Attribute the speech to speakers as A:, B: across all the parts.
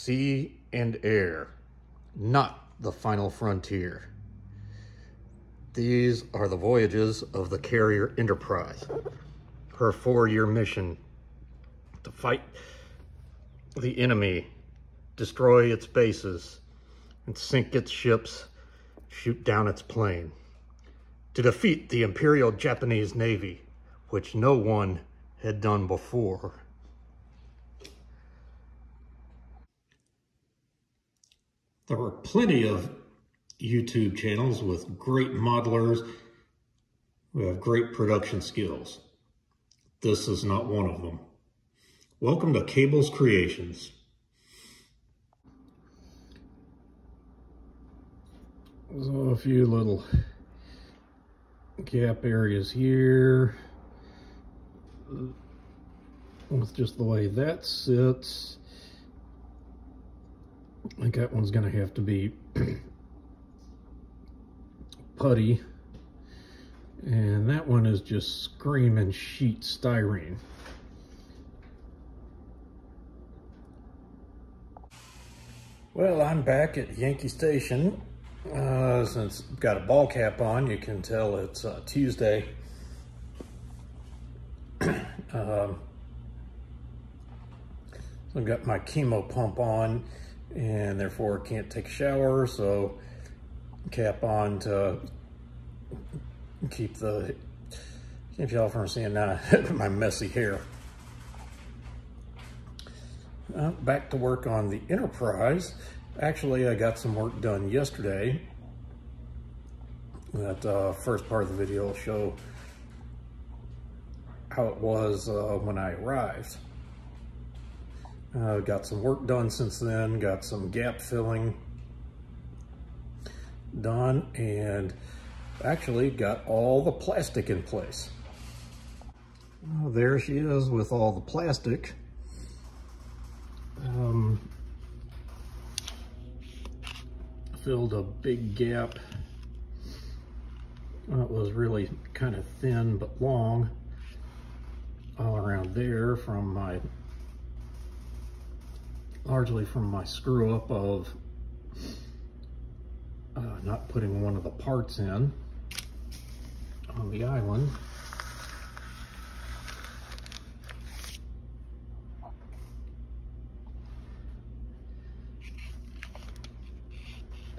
A: sea and air, not the final frontier. These are the voyages of the carrier Enterprise. Her 4-year mission to fight the enemy, destroy its bases, and sink its ships, shoot down its plane. To defeat the Imperial Japanese Navy, which no one had done before. There are plenty of YouTube channels with great modelers who have great production skills. This is not one of them. Welcome to Cable's Creations. So a few little gap areas here with just the way that sits. I think that one's going to have to be putty, and that one is just screaming sheet styrene. Well, I'm back at Yankee Station. Since I've got a ball cap on, you can tell it's Tuesday. So I've got my chemo pump on, and therefore can't take a shower, so cap on to keep y'all from seeing my messy hair. Back to work on the Enterprise. Actually, I got some work done yesterday. That first part of the video will show how it was when I arrived. Got some work done since then, got some gap filling done, and actually got all the plastic in place. Well, there she is with all the plastic. Filled a big gap. It was really kind of thin but long all around there from largely from my screw up of not putting one of the parts in on the island.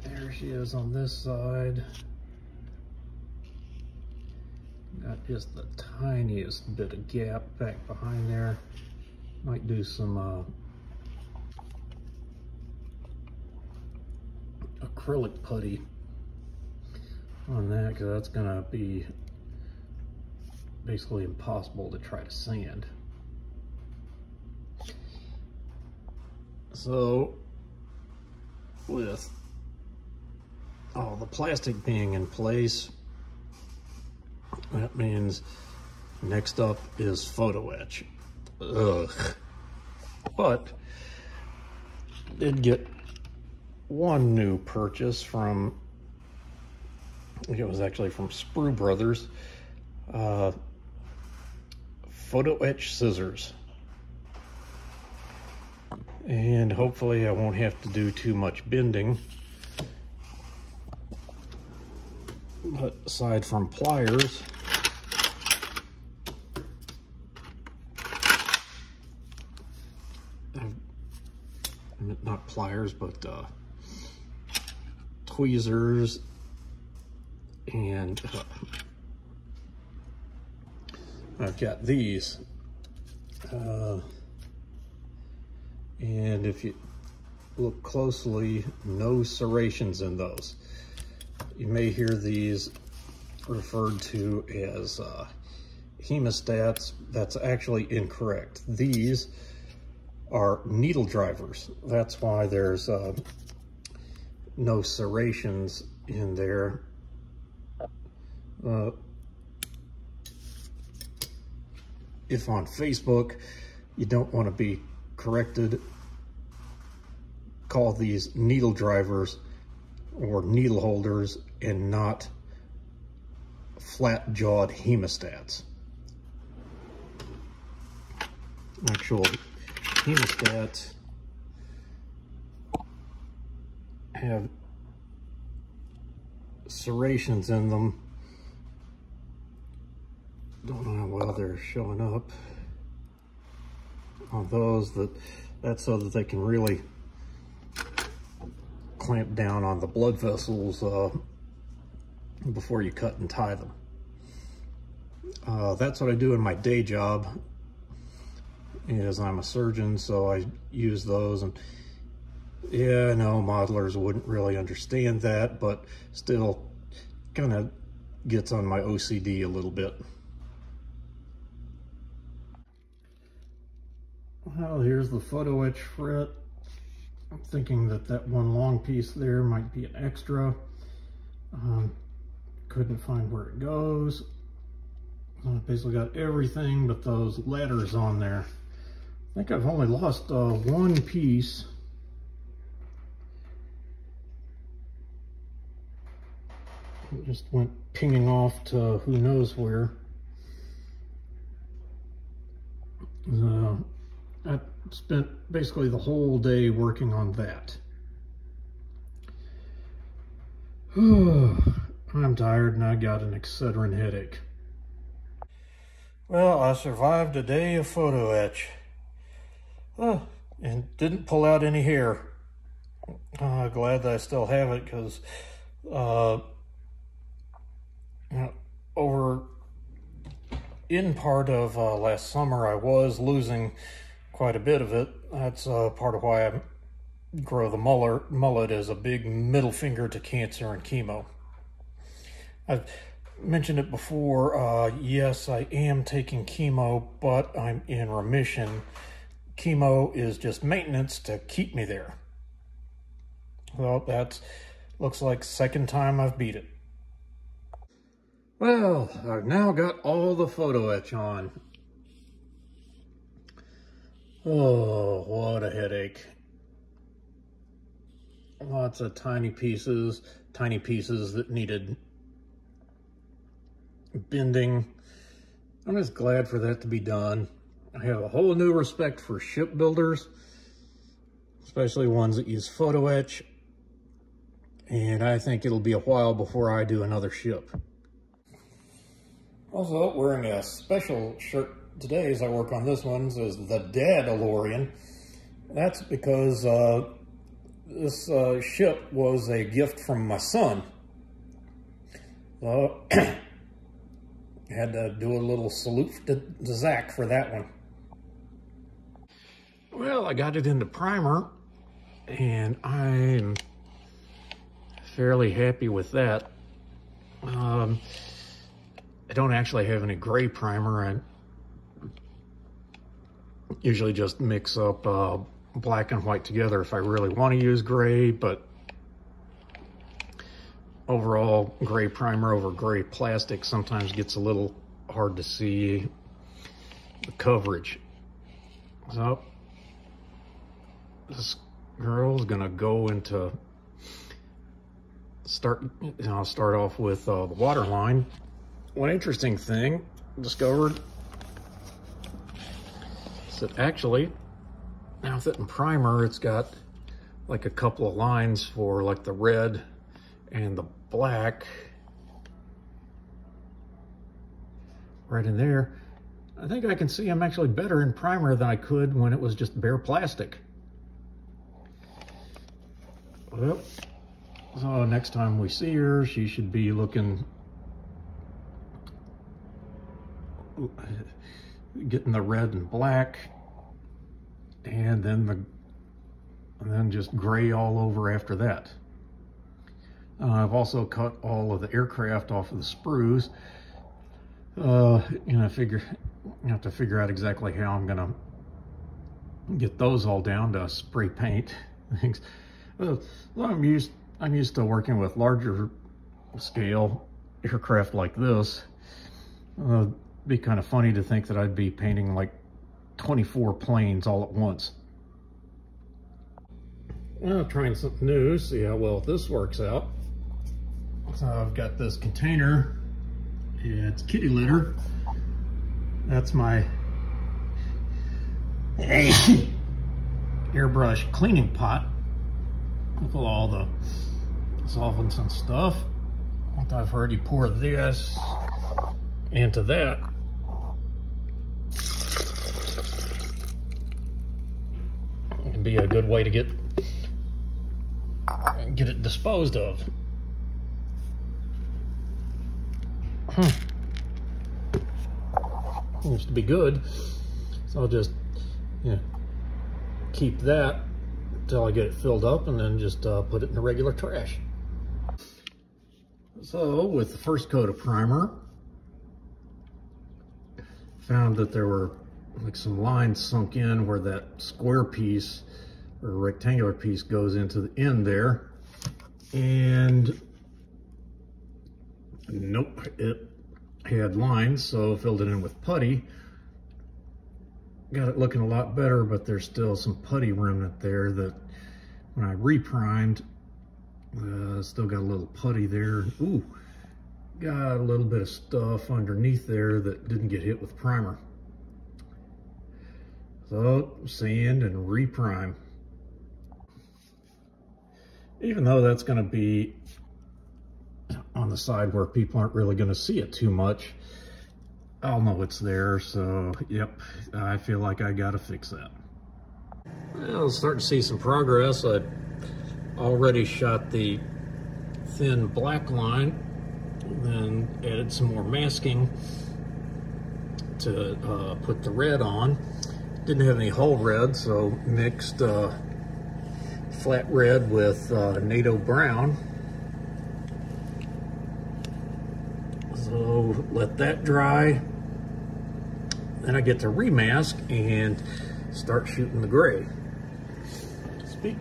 A: There she is on this side. Got just the tiniest bit of gap back behind there. Might do some acrylic putty on that, because that's gonna be basically impossible to try to sand. So with all the plastic being in place, that means next up is photoetch. Ugh. But did get one new purchase from, I think it was actually from Sprue Brothers, photoetch scissors. And hopefully I won't have to do too much bending. But aside from pliers, not pliers, but tweezers, and I've got these. And if you look closely, no serrations in those. You may hear these referred to as hemostats. That's actually incorrect. These are needle drivers. That's why there's no serrations in there. If on Facebook you don't want to be corrected, call these needle drivers or needle holders and not flat-jawed hemostats. Actual hemostats have serrations in them. Don't know how well they're showing up on those. That's so that they can really clamp down on the blood vessels before you cut and tie them. That's what I do in my day job, is I'm a surgeon, so I use those. And yeah, no, modelers wouldn't really understand that, but still kind of gets on my OCD a little bit. Well, here's the photo etch fret. I'm thinking that one long piece there might be an extra. Couldn't find where it goes. I basically got everything but those letters on there. I think I've only lost one piece. It just went pinging off to who knows where. I spent basically the whole day working on that. I'm tired and I got an Excedrin headache. Well, I survived a day of photo etch. And didn't pull out any hair. Glad that I still have it, because over in part of last summer I was losing quite a bit of it. That's part of why I grow the mullet as a big middle finger to cancer and chemo. I've mentioned it before. Yes, I am taking chemo, but I'm in remission. Chemo is just maintenance to keep me there. Well, that looks like second time I've beat it. Well, I've now got all the photo etch on. Oh, what a headache. Lots of tiny pieces that needed bending. I'm just glad for that to be done. I have a whole new respect for shipbuilders, especially ones that use photo etch, and I think it'll be a while before I do another ship. Also, wearing a special shirt today as I work on this one is the Dadalorian. That's because this ship was a gift from my son. So I had to do a little salute to Zach for that one. Well, I got it into primer, and I'm fairly happy with that. I don't actually have any gray primer. I usually just mix up black and white together if I really want to use gray, but overall gray primer over gray plastic sometimes gets a little hard to see the coverage. So this girl's gonna go into start off with the water line. One interesting thing I discovered is that actually, now that in primer, it's got like a couple of lines for like the red and the black right in there. I think I can see I'm actually better in primer than I could when it was just bare plastic. Well, so next time we see her, she should be looking, getting the red and black, and then just gray all over after that. I've also cut all of the aircraft off of the sprues. I have to figure out exactly how I'm gonna get those all down to spray paint things. Well, I'm used to working with larger scale aircraft like this. It'd be kind of funny to think that I'd be painting like 24 planes all at once. Well, trying something new, see how well this works out. So I've got this container. Yeah, it's kitty litter. That's my airbrush cleaning pot. with all the solvents and stuff. I've already poured this into that. It'd be a good way to get it disposed of. Seems to be good. So I'll just keep that until I get it filled up, and then just put it in the regular trash. So with the first coat of primer, found that there were like some lines sunk in where that square piece or rectangular piece goes into the end there, and nope, it had lines, so filled it in with putty. Got it looking a lot better, but there's still some putty remnant there that when I reprimed, still got a little putty there. Ooh, got a little bit of stuff underneath there that didn't get hit with primer. So sand and reprime. Even though that's going to be on the side where people aren't really going to see it too much, I'll know it's there. So yep, I feel like I got to fix that. Well, I'm starting to see some progress. I already shot the thin black line, then added some more masking to put the red on. Didn't have any whole red, so mixed flat red with NATO brown. So let that dry. Then I get to remask and start shooting the gray. Speak.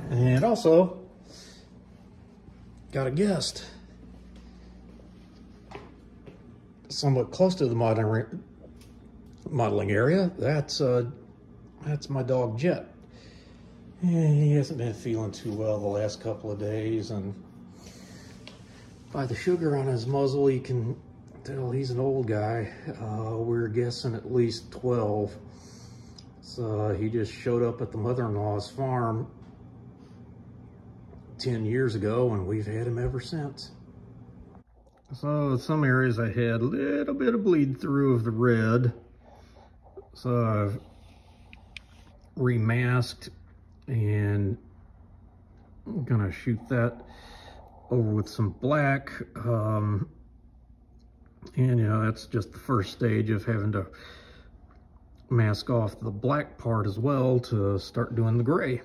A: And also got a guest somewhat close to the modeling area. That's my dog Jet. He hasn't been feeling too well the last couple of days, and by the sugar on his muzzle you can tell he's an old guy. We're guessing at least 12. So he just showed up at the mother-in-law's farm 10 years ago, and we've had him ever since. So in some areas I had a little bit of bleed through of the red, so I've remasked, and I'm gonna shoot that over with some black. And you know, that's just the first stage of having to mask off the black part as well to start doing the gray.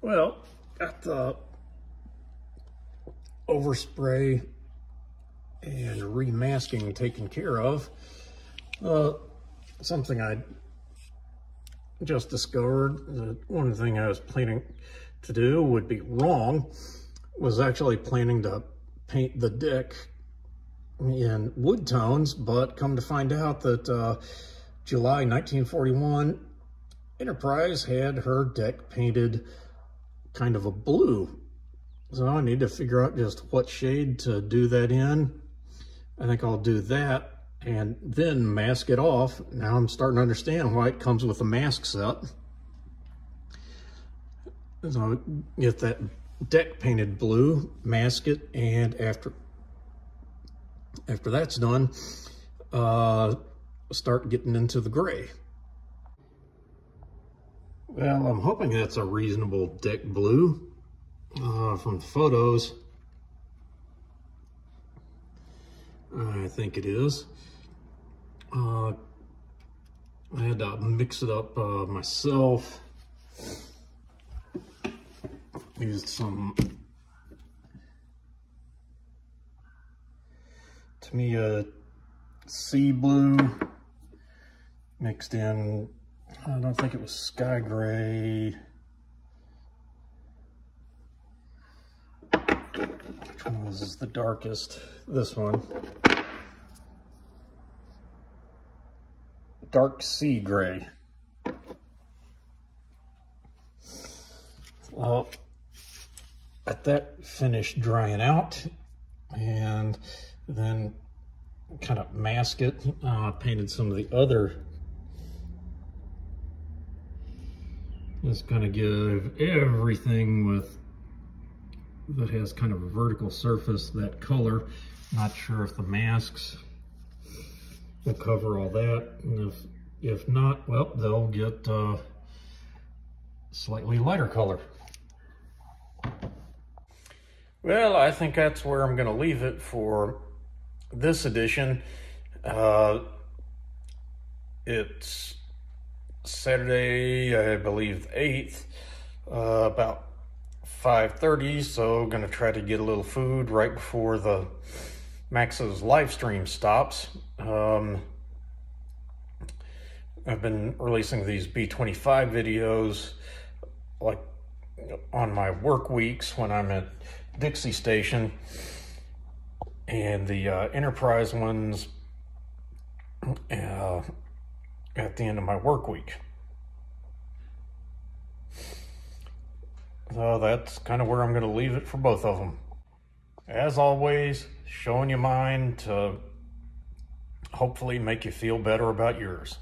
A: Well, got the overspray and remasking taken care of. Something I just discovered, one thing I was planning to do would be wrong, was actually planning to paint the deck in wood tones, but come to find out that July 1941, Enterprise had her deck painted kind of a blue. So I need to figure out just what shade to do that in. I think I'll do that and then mask it off. Now I'm starting to understand why it comes with a mask set. So get that deck painted blue, mask it, and after that's done, start getting into the gray. Well, I'm hoping that's a reasonable deck blue from the photos. I think it is. I had to mix it up myself. Used some Tamiya sea blue, mixed in, I don't think it was sky gray. Which one was the darkest? This one. Dark sea gray. Well, let that finish drying out, and then kind of mask it. Painted some of the other Just gonna give everything that has kind of a vertical surface that color. Not sure if the masks will cover all that, and if not, well, they'll get slightly lighter color. Well, I think that's where I'm gonna leave it for this edition. It's Saturday, I believe the 8th, about 5:30, so gonna try to get a little food right before the Max's live stream stops. I've been releasing these B25 videos like on my work weeks when I'm at Dixie Station, and the Enterprise ones at the end of my work week. So that's kind of where I'm going to leave it for both of them. As always, showing you mine to hopefully make you feel better about yours.